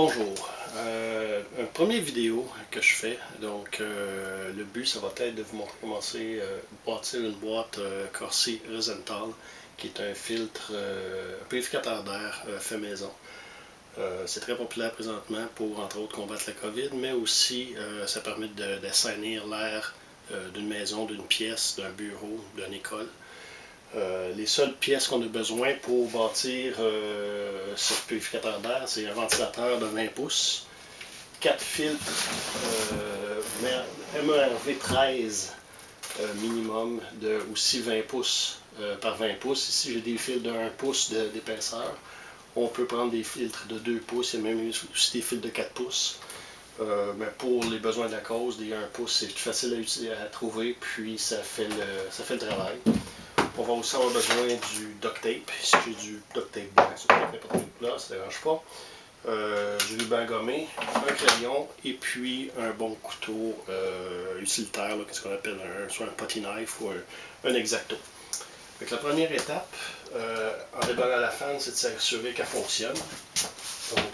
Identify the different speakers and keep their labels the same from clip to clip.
Speaker 1: Bonjour, un premier vidéo que je fais, donc le but ça va être de vous montrer comment bâtir une boîte Corsi Rosenthal qui est un filtre, un purificateur d'air fait maison. C'est très populaire présentement pour entre autres combattre la COVID, mais aussi ça permet d'assainir l'air d'une maison, d'une pièce, d'un bureau, d'une école. Les seules pièces qu'on a besoin pour bâtir ce purificateur d'air, c'est un ventilateur de 20 pouces, 4 filtres MERV 13 minimum de aussi 20 pouces par 20 pouces. Ici j'ai des filtres de 1 pouce d'épaisseur. On peut prendre des filtres de 2 pouces, il y a même aussi des filtres de 4 pouces. Mais pour les besoins de la cause, des 1 pouce, c'est plus facile à trouver, puis ça fait le travail. On va aussi avoir besoin du duct tape. Ici j'ai du duct tape blanc, ça peut être n'importe quelle couleur, ça ne dérange pas. Du ruban gommé, un crayon et puis un bon couteau utilitaire, qu'est-ce qu'on appelle soit un potty knife ou un X-Acto. Donc, la première étape en déballant la fan, c'est de s'assurer qu'elle fonctionne. Donc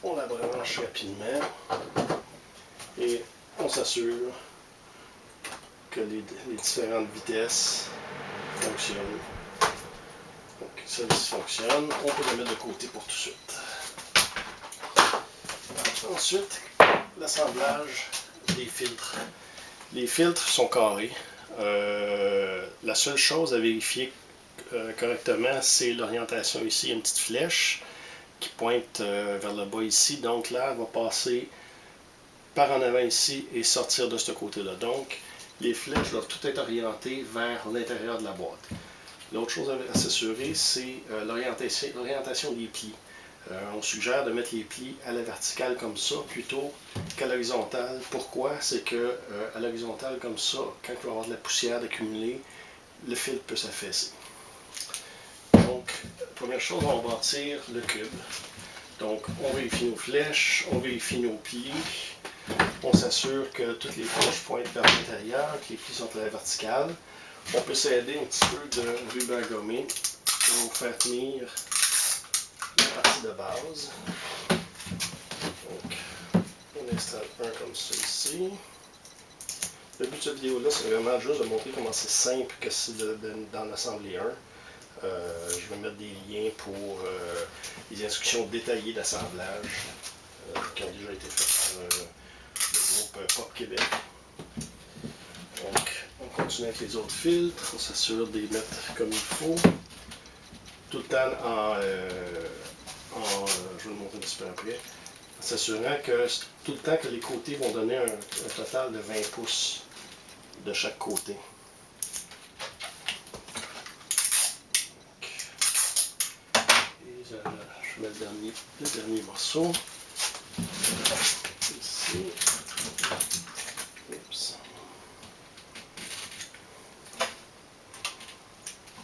Speaker 1: on la branche rapidement et on s'assure que les différentes vitesses fonctionnent. Donc celle-ci fonctionne, on peut la mettre de côté pour tout de suite. Ensuite, l'assemblage des filtres. Les filtres sont carrés. La seule chose à vérifier correctement, c'est l'orientation ici. Il y a une petite flèche qui pointe vers le bas ici. Donc là, elle va passer par en avant ici et sortir de ce côté-là. Donc, les flèches doivent toutes être orientées vers l'intérieur de la boîte. L'autre chose à s'assurer, c'est l'orientation des plis. On suggère de mettre les plis à la verticale comme ça plutôt qu'à l'horizontale. Pourquoi? C'est que à l'horizontale comme ça, quand il va y avoir de la poussière d'accumuler, le filtre peut s'affaisser. Donc, première chose, on va bâtir le cube. Donc, on vérifie nos flèches, on vérifie nos plis, on s'assure que toutes les flèches pointent vers l'intérieur, que les plis sont à la verticale. On peut s'aider un petit peu de ruban gommé pour faire tenir la partie de base. Donc, on installe un comme ça ici. Le but de cette vidéo-là, c'est vraiment juste de montrer comment c'est simple que c'est d'en assembler un. Je vais mettre des liens pour les instructions détaillées d'assemblage qui ont déjà été faites par le groupe Pop Québec. Donc, on continue avec les autres filtres, on s'assure de les mettre comme il faut. Tout le temps je vais le montrer un petit peu après, en s'assurant que tout le temps que les côtés vont donner un total de 20 pouces de chaque côté. Et je mets le dernier morceau. Ici. Oups.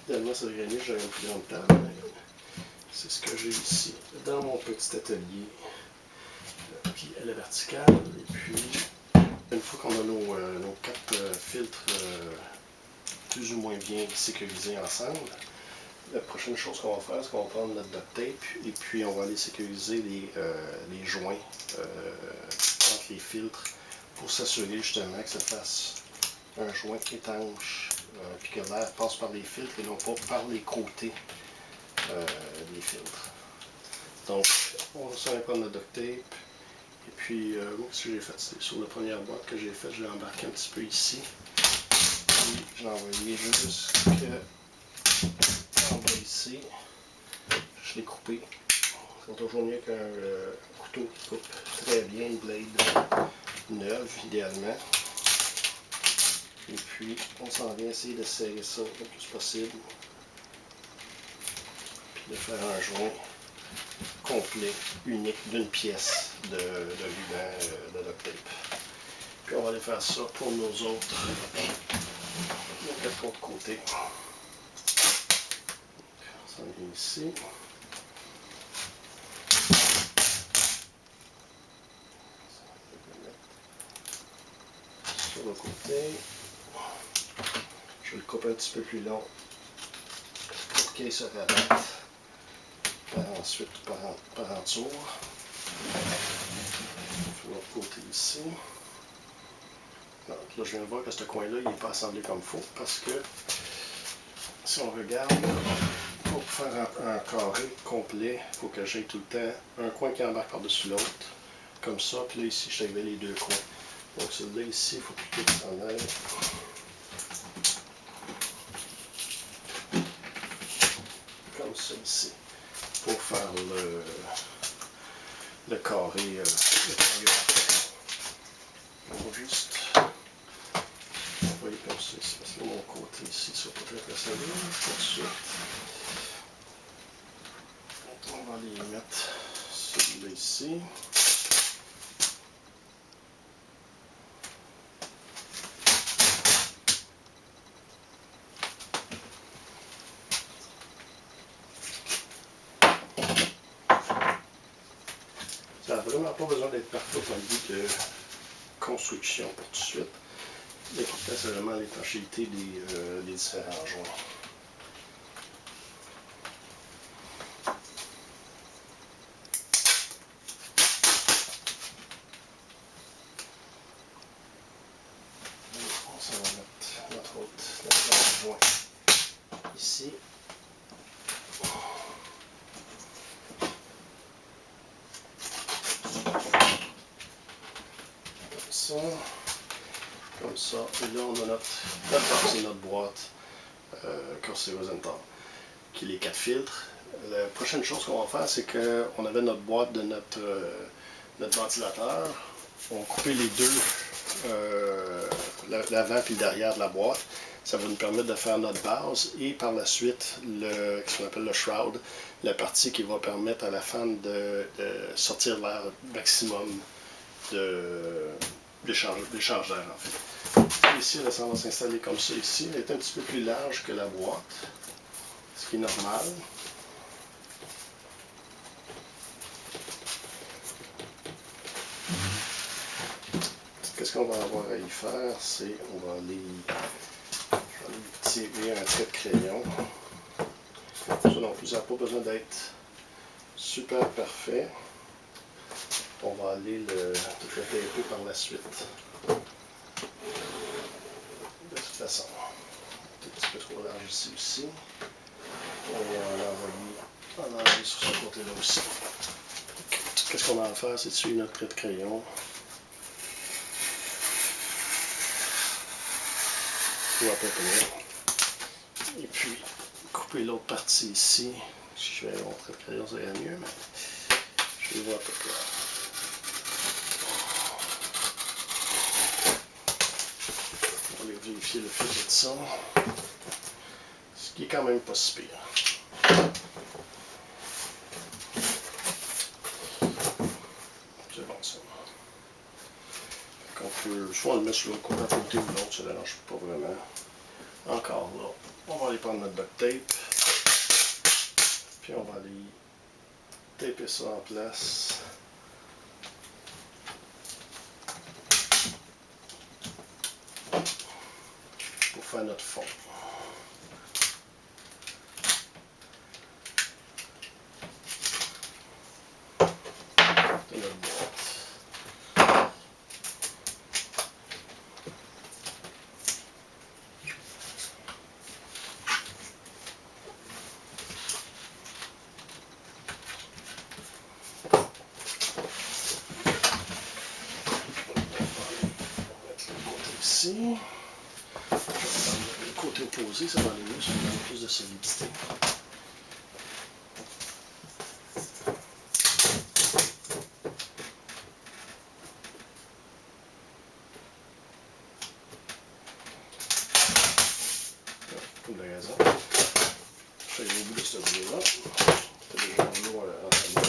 Speaker 1: Idéalement, ça devrait gagner, j'aurais une plus grande table. C'est ce que j'ai ici dans mon petit atelier. Puis à la verticale. Et puis, une fois qu'on a nos 4 filtres plus ou moins bien sécurisés ensemble, la prochaine chose qu'on va faire, c'est qu'on va prendre notre duct tape et puis on va aller sécuriser les joints entre les filtres pour s'assurer justement que ça fasse un joint étanche puis que l'air passe par les filtres et non pas par les côtés des filtres. Donc, on va s'en prendre notre duct tape. Et puis, moi, ce que j'ai fait, c'est sur la première boîte que j'ai faite, je l'ai embarqué un petit peu ici. Puis, je l'ai envoyé jusqu'en bas ici. Je l'ai coupé. C'est toujours mieux qu'un couteau qui coupe très bien, une blade neuve, idéalement. Et puis, on s'en vient essayer de serrer ça le plus possible. Puis de faire un joint complet, unique, d'une pièce de ruban de duct tape. Puis on va aller faire ça pour nos autres 4 autres côtés. On s'en vient ici. Sur le côté. Je vais le couper un petit peu plus long pour qu'il se rabatte ensuite par en dessous. De l'autre côté ici. Donc, là, je viens de voir que ce coin-là, il n'est pas assemblé comme il faut parce que si on regarde, pour faire un carré complet, il faut que j'aie tout le temps un coin qui embarque par-dessus l'autre. Comme ça, puis là, ici, je t'avais les deux coins. Donc, celui-là, ici, il faut plutôt qu'il s'en aille. Comme ça, ici. Pour faire le carré rectangulaire. On va juste envoyer comme ça ici. Parce que mon côté ici, ça va peut-être être solide. Tout de suite. On va les mettre celui-là ici. Ça n'a vraiment pas besoin d'être parfait comme but de construction pour tout de suite. L'important, c'est vraiment l'étanchéité des différents joints. Ça va mettre notre joint ici. Comme ça, et là on a notre partie de notre boîte Corsair Rosenthal, qui est les 4 filtres. La prochaine chose qu'on va faire, c'est qu'on avait notre boîte de notre ventilateur. On va couper les deux, l'avant et le derrière de la boîte. Ça va nous permettre de faire notre base et par la suite, ce qu'on appelle le shroud, la partie qui va permettre à la fan de sortir l'air maximum d'échange d'air en fait. Ici, ça va s'installer comme ça ici. Elle est un petit peu plus large que la boîte, ce qui est normal. Qu'est-ce qu'on va avoir à y faire? C'est on va aller tirer un trait de crayon. Ça non plus, ça n'a pas besoin d'être super parfait. On va aller le taper par la suite. De toute façon, un petit peu trop large ici aussi. On va l'envoyer sur ce côté-là aussi. Qu'est-ce qu'on va en faire? C'est de suivre notre trait de crayon. Ou à peu près. Et puis, couper l'autre partie ici. Si je vais mon trait de crayon, ça ira mieux, mais je vais voir à peu près. On va aller vérifier le fil de ça. Ce qui est quand même pas si pire. C'est bon ça. On peut soit le mettre sur l'autre côté ou l'autre, ça ne dérange pas vraiment. Encore là, on va aller prendre notre duct tape. Puis on va aller taper ça en place. Pour faire notre fond. De notre boîte. Ici. Le côté opposé, ça va aller mieux, ça va donner plus de solidité. Pour la raison. Je vais aller au bout de ce rouleau-là. C'est déjà un rouleau entamé.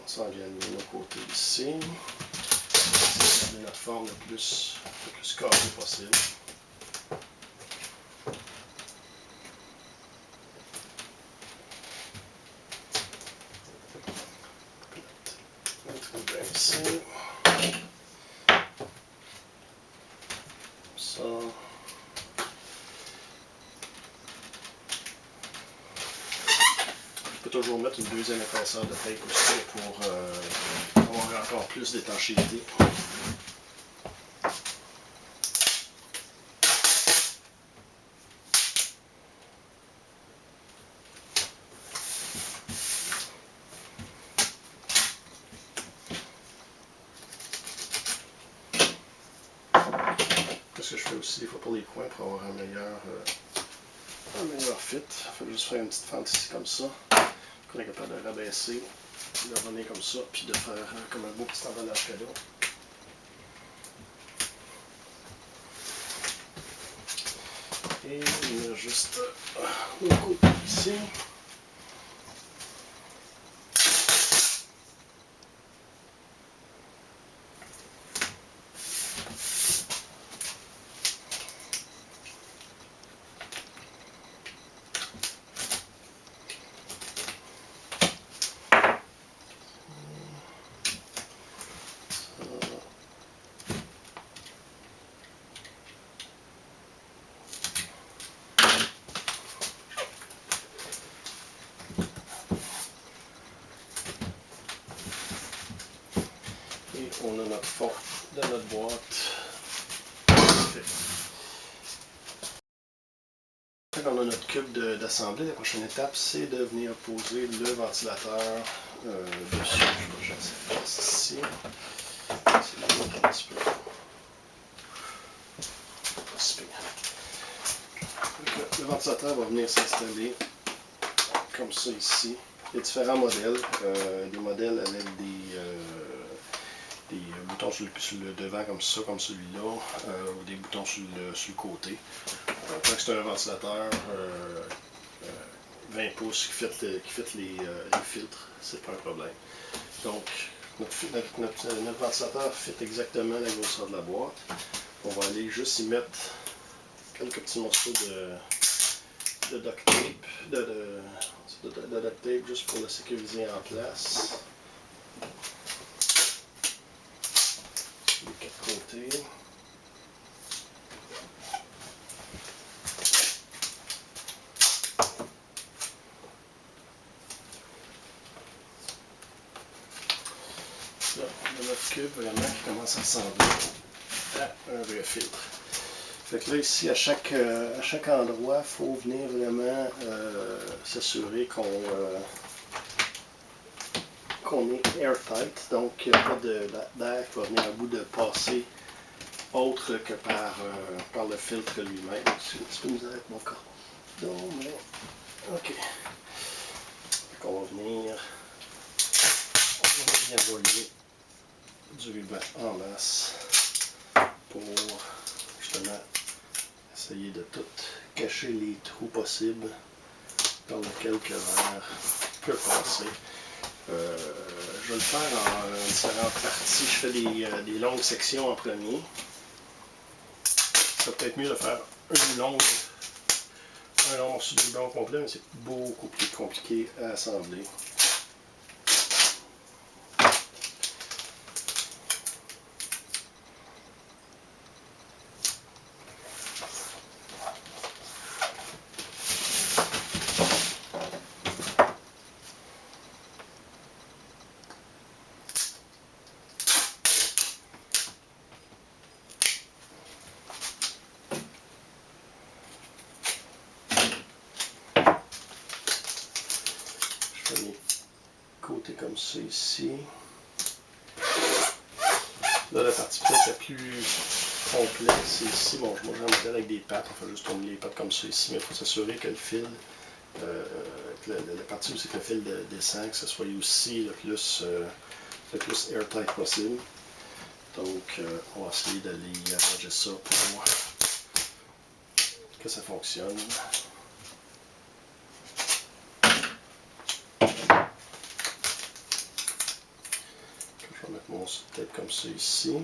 Speaker 1: On s'en vient de notre côté ici. C'est notre forme le plus carrée possible. bien ici. Ça. Je peux toujours mettre une deuxième épaisseur de tape aussi pour avoir encore plus d'étanchéité. Ce que je fais aussi des fois pour les coins pour avoir un meilleur fit. Il faut juste faire une petite fente ici comme ça. On est capable de rabaisser, de revenir comme ça, puis de faire comme un beau petit emballage cadeau. Et il y a juste le côté ici. Et on a notre fond de notre boîte. Parfait. On a notre cube d'assemblée. La prochaine étape, c'est de venir poser le ventilateur dessus. Je vais cette place ici. C'est un petit peu. Le ventilateur va venir s'installer comme ça ici. Il y a différents modèles. Des modèles avec des boutons sur le devant comme ça, comme celui-là, ou des boutons sur le côté. Tant que c'est un ventilateur 20 pouces qui fit les filtres, c'est pas un problème. Donc, notre ventilateur fit exactement la grosseur de la boîte. On va aller juste y mettre quelques petits morceaux de duct tape, de duct tape juste pour le sécuriser en place. Les quatre côtés. Là, on a notre cube vraiment qui commence à ressembler à un vrai filtre. Fait que là, ici, à chaque endroit, il faut venir vraiment s'assurer qu'on est airtight. Donc, il n'y a pas d'air qui va venir à bout de passer autre que par le filtre lui-même. C'est un petit peu misère avec mon cordon, mais OK. Donc, on va venir relier du ruban en masse pour justement essayer de tout cacher les trous possibles par lesquels le verre peut passer. Je vais le faire en différentes parties. Je fais des longues sections en premier. Ça peut être mieux de faire un long morceau de ruban complet, mais c'est beaucoup plus compliqué à assembler. Côté comme ça ici. Là, la partie peut-être la plus complexe, c'est ici. Bon, moi j'ai un modèle avec des pattes, on fait juste tourner les pattes comme ça ici, mais il faut s'assurer que le fil, la partie où c'est que le fil descend, que ce soit aussi le plus airtight possible. Donc, on va essayer d'aller arranger ça pour que ça fonctionne. Je vais mettre mon peut-être comme ça ici.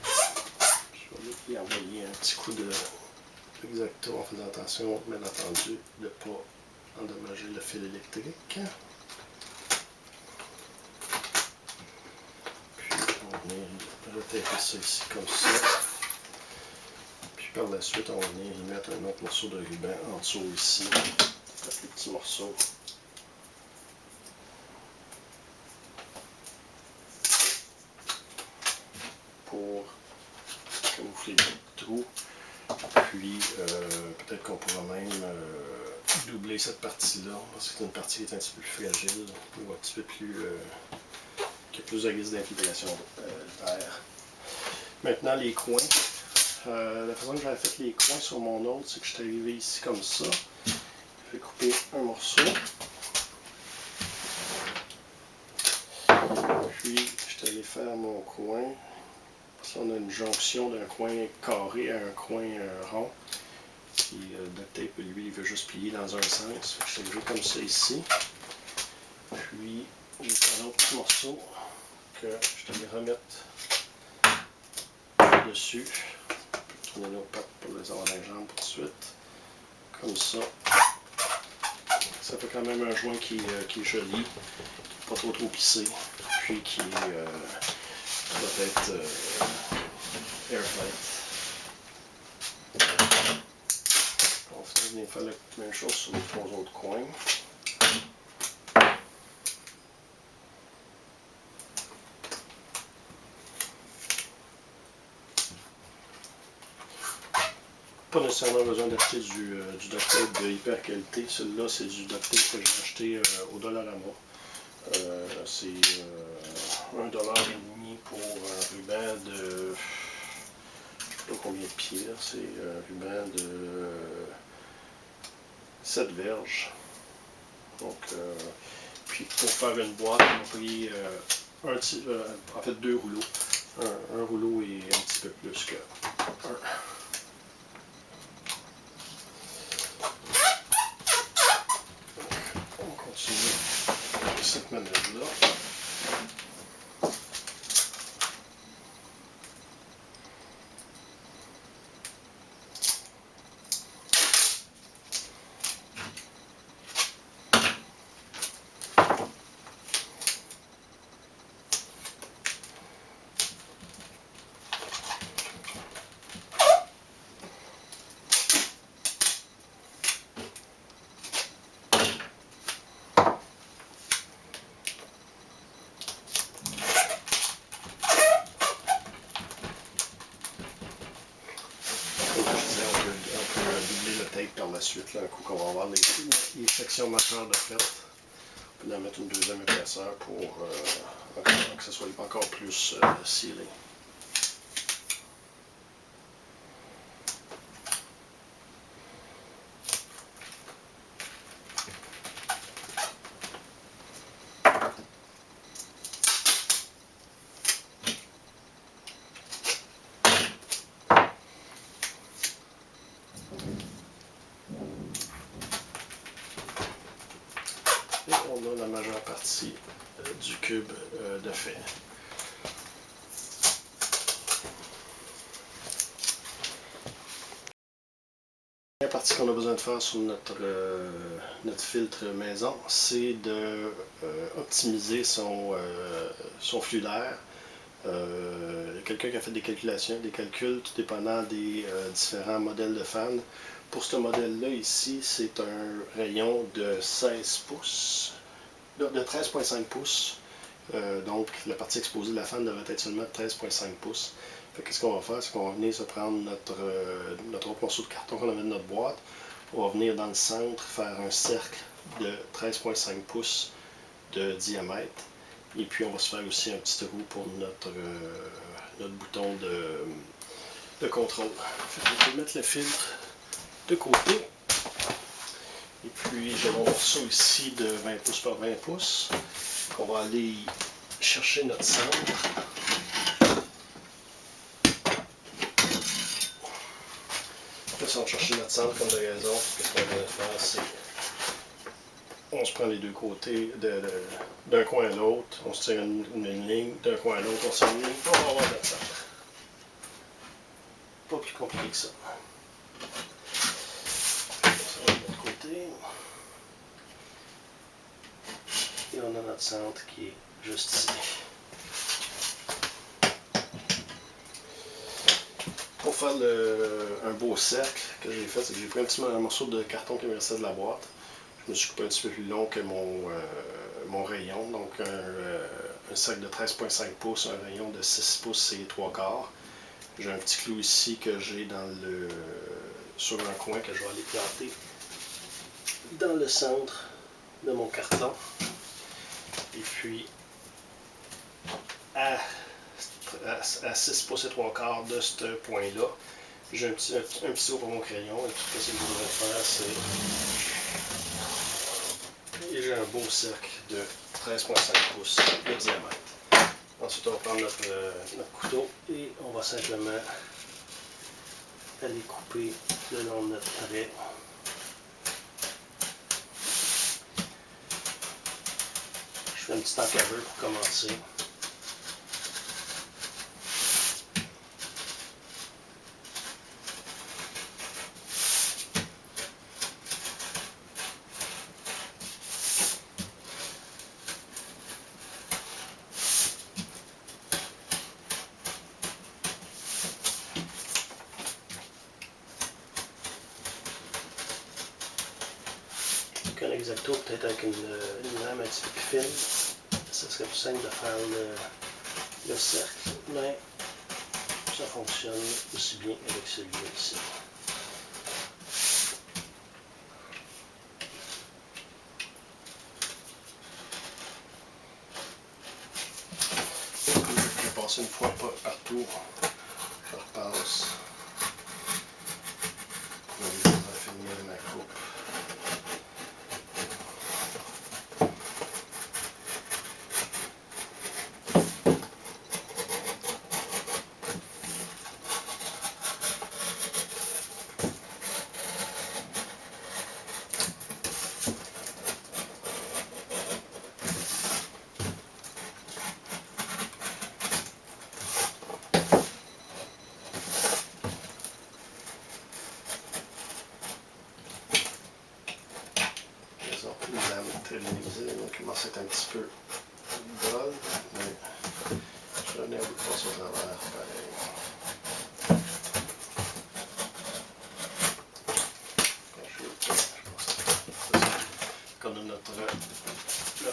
Speaker 1: Je vais lui envoyer un petit coup d'X-Acto en faisant attention, bien entendu, de ne pas endommager le fil électrique. venir retaper ça ici comme ça. Puis par la suite, on va venir y mettre un autre morceau de ruban en dessous ici. Un plus petit morceau. Pour camoufler le trou. Puis peut-être qu'on pourra même doubler cette partie-là, parce que c'est une partie qui est un petit peu plus fragile, ou un petit peu plus qui a plus de risque d'infiltration d'air. Maintenant les coins. La façon que j'avais fait les coins sur mon autre, c'est que je suis arrivé ici comme ça. Je vais couper un morceau. Puis je suis allé faire mon coin. Là, on a une jonction d'un coin carré à un coin rond. Puis le duct tape, lui, il veut juste plier dans un sens. Je vais jouer comme ça ici. Puis j'ai un autre petit morceau que je vais remettre dessus. Je vais tourner nos pattes pour les avoir dans les jambes tout de suite. Comme ça. Ça fait quand même un joint qui est joli, pas trop plissé, puis qui doit être airtight. On va venir faire la même chose sur les trois autres coins. Pas nécessairement besoin d'acheter du duct tape de hyper qualité. Celui-là, c'est du duct tape que j'ai acheté au Dollarama. C'est $1,50 pour un ruban de. Je sais pas combien de pieds, c'est un ruban de 7 verges. Donc, puis pour faire une boîte, on a pris en fait 2 rouleaux. Un rouleau est un petit peu plus que un. On continue cette manœuvre-là. Par la suite, là, un coup qu'on va avoir les sections moteur de felt, on peut en mettre une deuxième épaisseur pour que ça soit encore plus scellé. Et on a la majeure partie du cube de fait. La partie qu'on a besoin de faire sur notre filtre maison, c'est de optimiser son flux d'air. Il y a quelqu'un qui a fait des calculs, tout dépendant des différents modèles de fans. Pour ce modèle-là ici, c'est un rayon de 16 pouces, de 13,5 pouces. Donc la partie exposée de la fan devrait être seulement de 13,5 pouces. Qu'est-ce qu'on va faire? C'est qu'on va venir se prendre notre autre morceau de carton qu'on avait dans notre boîte. On va venir dans le centre faire un cercle de 13,5 pouces de diamètre. Et puis on va se faire aussi un petit trou pour notre bouton de contrôle. On peut mettre le filtre de côté. Et puis j'ai mon morceau ici de 20 pouces par 20 pouces. On va aller chercher notre centre. Là, si on cherche notre centre comme de raison, ce qu'on va faire, c'est on se prend les deux côtés d'un coin à l'autre, on se tire une ligne, d'un coin à l'autre, on se tire une ligne, on va avoir notre centre. Pas plus compliqué que ça. Ça va de l'autre côté. Et on a notre centre qui est juste ici. faire un beau cercle que j'ai fait, c'est que j'ai pris un petit morceau de carton qui me restait de la boîte. Je me suis coupé un petit peu plus long que mon rayon. Donc un sac de 13,5 pouces, un rayon de 6 pouces et 3 quarts. J'ai un petit clou ici que j'ai sur un coin que je vais aller planter dans le centre de mon carton. Et puis à 6 pouces et 3 quarts de ce point-là, j'ai un petit tour pour mon crayon. Et tout ce que je voudrais faire, c'est... Et j'ai un beau cercle de 13,5 pouces de diamètre. Ensuite, on va prendre notre couteau et on va simplement aller couper le long de notre trait. Je fais un petit encadreur pour commencer. Un exacto, peut-être avec une lame un petit peu plus fine, ça serait plus simple de faire le cercle, mais ça fonctionne aussi bien avec celui-là ici. Je vais passer une fois partout, je repasse pour aller finir ma coupe. La lame est très bien visible, donc commence à être un petit peu molle, mais je vais venir vous passer au travers pareil. On a notre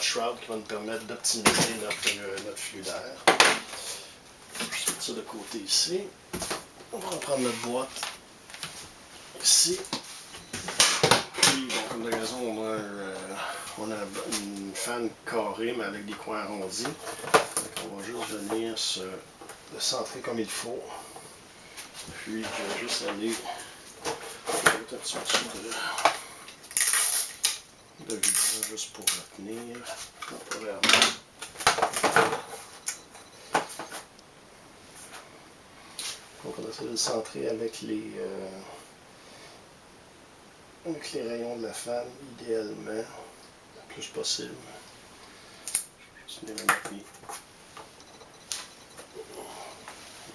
Speaker 1: shroud qui va nous permettre d'optimiser notre flux d'air. Je vais mettre ça de côté ici. On va reprendre notre boîte ici. Puis, bon, comme de raison, on a une fan carrée, mais avec des coins arrondis. Donc, on va juste venir le centrer comme il faut. Puis, je vais juste aller mettre un petit morceau de ruban juste pour retenir temporairement. Donc, on essaie de le centrer avec les rayons de la fan, idéalement, le plus possible. Je vais continuer à mettre mes...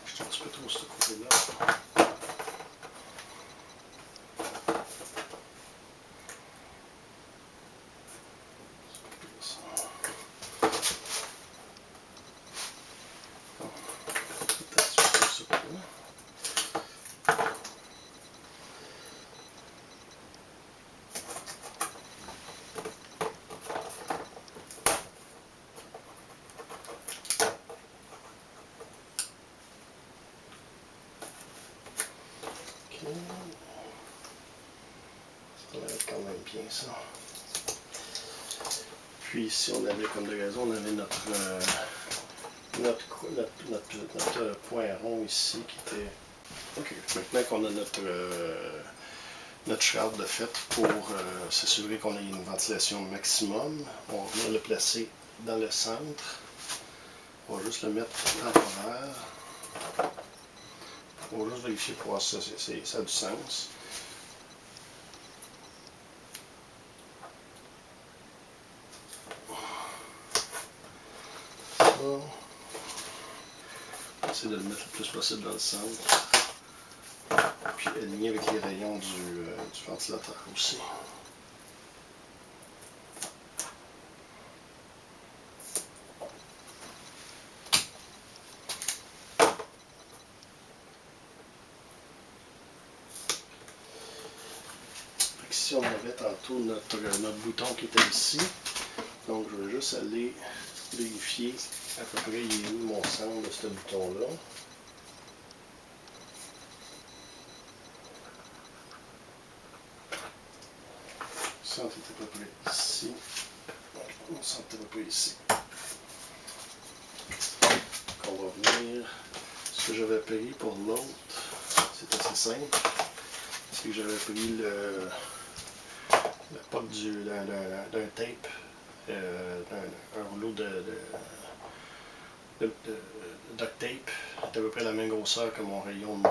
Speaker 1: Je tire un petit peu trop ce côté-là. Ça va être quand même bien ça. Puis ici on avait comme de raison, on avait notre point rond ici qui était... Ok, maintenant qu'on a notre shroud de fait pour s'assurer qu'on ait une ventilation maximum, on va venir le placer dans le centre. On va juste le mettre temporaire. On va juste vérifier pour voir si ça a du sens. On va essayer de le mettre le plus possible dans le centre. Puis aligné avec les rayons du ventilateur aussi. on avait tantôt notre bouton qui était ici. Donc je vais juste aller vérifier à peu près il est où mon centre de ce bouton-là. Le centre est à peu près ici. Mon centre est à peu près ici. On va venir. Ce que j'avais pris pour l'autre, c'est assez simple. C'est que j'avais pris la poque d'un tape, un rouleau de duct tape. C'est à peu près la même grosseur que mon rayon de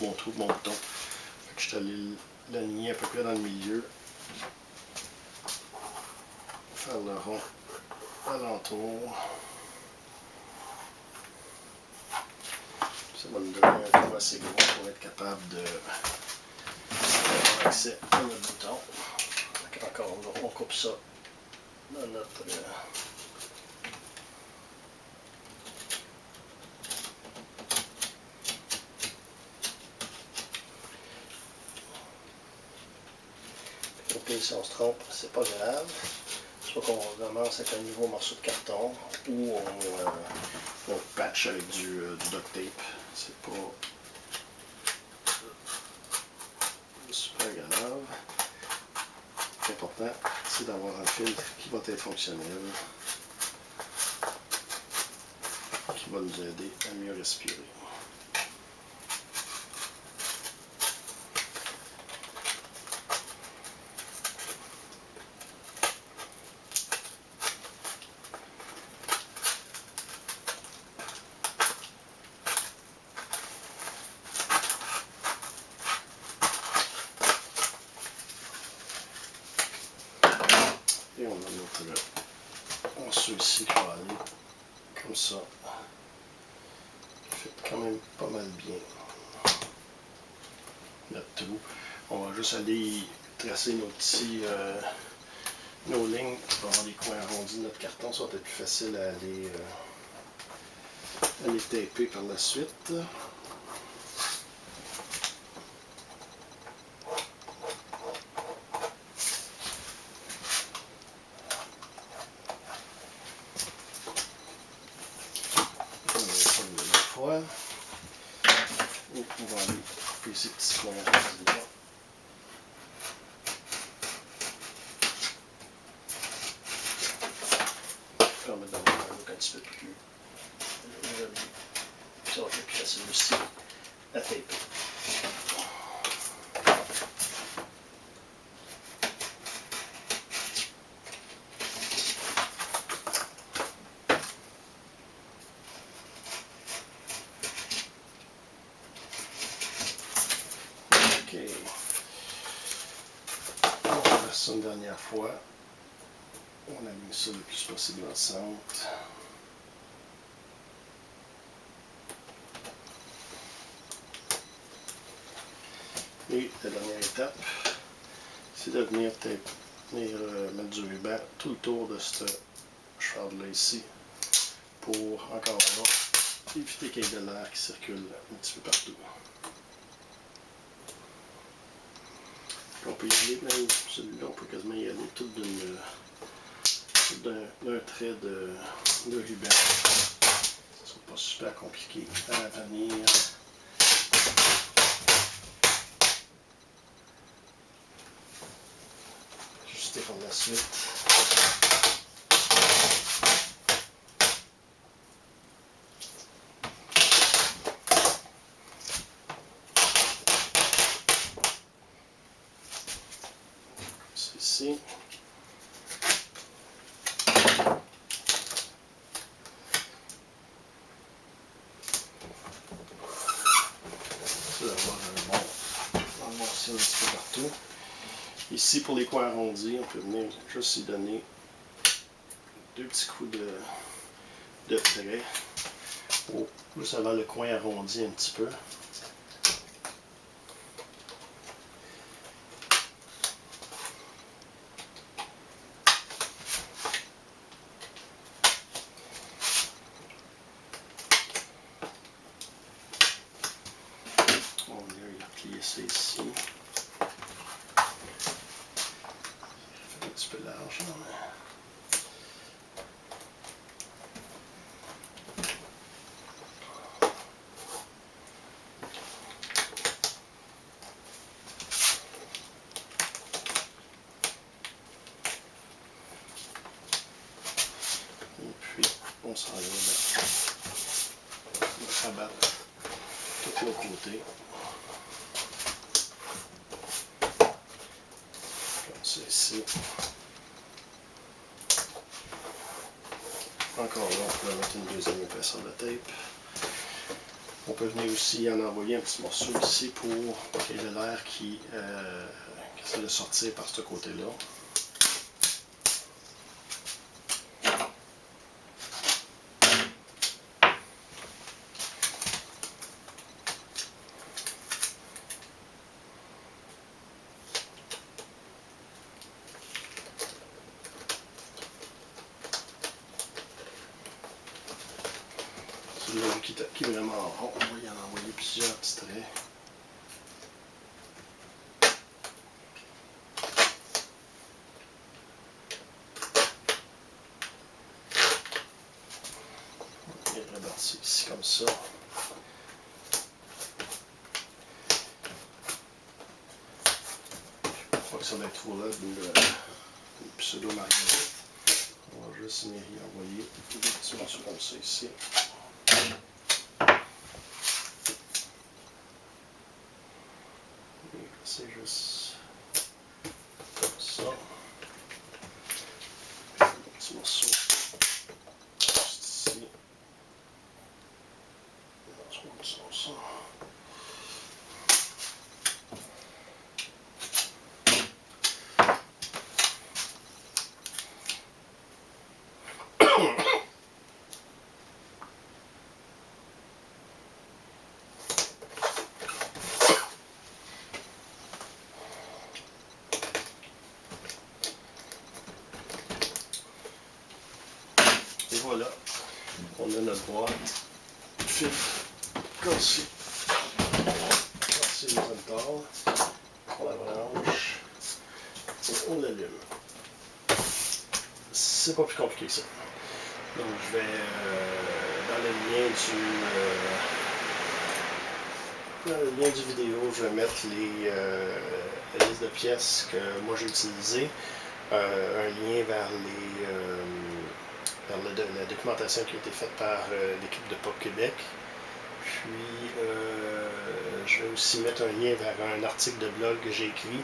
Speaker 1: mon trou de mon bouton. Fait que je suis allé l'aligner à peu près dans le milieu. Faire le rond alentour. Ça va nous donner un trou assez gros pour être capable d'avoir accès à notre bouton. Encore là, on coupe ça dans notre si on se trompe, c'est pas grave. Soit qu'on commence avec un nouveau morceau de carton ou on patch avec du duct tape. C'est pas super grave. L'important, c'est d'avoir un filtre qui va être fonctionnel, qui va nous aider à mieux respirer. Et on a notre morceau ici qui va aller comme ça. Il fait quand même pas mal bien notre trou. On va juste aller tracer nos lignes pour avoir les coins arrondis de notre carton. Ça va être plus facile à les taper par la suite. Fois. Et on va aller couper ces petits coins arrondis là. Permettre d'avoir un look un petit peu plus joli. Ça va être plus facile aussi à taper. Ok. On va faire ça une dernière fois. On aligne ça le plus possible dans le centre. Et la dernière étape, c'est de venir mettre du ruban tout le tour de ce shroud-là ici pour, encore là, éviter qu'il y ait de l'air qui circule un petit peu partout. On peut y aller, même celui-là, on peut quasiment y aller tout d'un trait de ruban. Ce ne sera pas super compliqué à venir. Ajuster par la suite. Ici. Ça va avoir un bon ciel un petit peu partout. Ici, pour les coins arrondis, on peut venir juste y donner deux petits coups de trait. Juste avant le coin arrondi un petit peu. On va venir plier ça ici. on s'enlève le rabat tous nos côtés. Comme ça ici. Encore là, on peut mettre une deuxième épaisseur de tape. On peut venir aussi en envoyer un petit morceau ici pour qu'il y ait de l'air qui essaie de sortir par ce côté-là. Celui-là qui est vraiment rond, on va y en envoyer plusieurs petits traits. On va répartir ici comme ça. Pour que ça va être trop là une pseudo-marionnette, on va juste venir y envoyer des petits morceaux comme ça ici. C'est juste comme ça. Un petit morceau juste ici. Comme ça. Et voilà, on a notre boîte filtre cassé. Cassé les auteurs, on la branche et on l'allume. C'est pas plus compliqué que ça. Donc je vais dans le lien du vidéo, je vais mettre la liste de pièces que moi j'ai utilisées, un lien vers la documentation qui a été faite par l'équipe de Pop Québec. Puis je vais aussi mettre un lien vers un article de blog que j'ai écrit